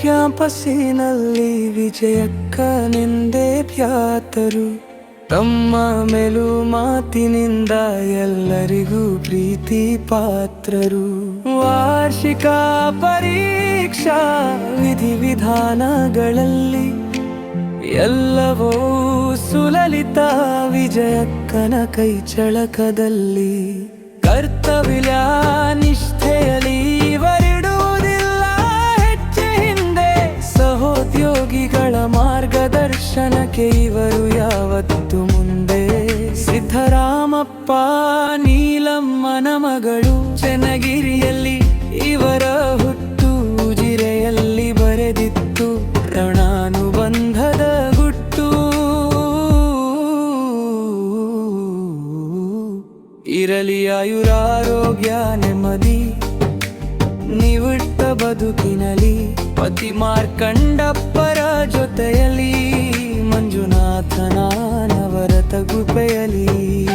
ಕ್ಯಾಂಪಸ್ಸಿನಲ್ಲಿ ವಿಜಯಕ್ಕನೆಂದೇ ಖ್ಯಾತರು. ತಮ್ಮ ಮೆಲು ಮಾತಿನಿಂದ ಎಲ್ಲರಿಗೂ ಪ್ರೀತಿ ಪಾತ್ರರು. ವಾರ್ಷಿಕ ಪರೀಕ್ಷಾ ವಿಧಿವಿಧಾನಗಳಲ್ಲಿ ಎಲ್ಲವೂ ಸುಲಲಿತ ವಿಜಯಕ್ಕನ ಕೈ ಚಳಕದಲ್ಲಿ. ಕರ್ತವ್ಯ ನಿಷ್ಠೆಯಲ್ಲಿ ಇವರಿಡುವುದಿಲ್ಲ ಹೆಜ್ಜೆ ಹಿಂದೆ. ಸಹೋದ್ಯೋಗಿಗಳ ಮಾರ್ಗದರ್ಶನಕ್ಕೆ ಇವರು ಯಾವತ್ತು ಮುಂದೆ. ಸಿದ್ದರಾಮಪ್ಪ ನೀಲಮ್ಮನ ಮಗಳು ಚನ್ನಗಿರಿಯಲ್ಲಿ ಇವರ ಹುಟ್ಟು ಉಜಿರೆಯಲ್ಲಿ ಬರೆದಿತ್ತು ಋಣಾನುಬಂಧದ ಗುಟ್ಟು. ಇರಲಿ ಆಯುರಾರೋಗ್ಯ ನೆಮ್ಮದಿ ನಿವೃತ್ತ ಬದುಕಿನಲಿ. ಪತಿ ಮಾರ್ಕಂಡಪ್ಪರ ಜೊತೆಯಲಿ ಮಂಜುನಾಥನ ನವರತ ಕೃಪೆಯಲಿ.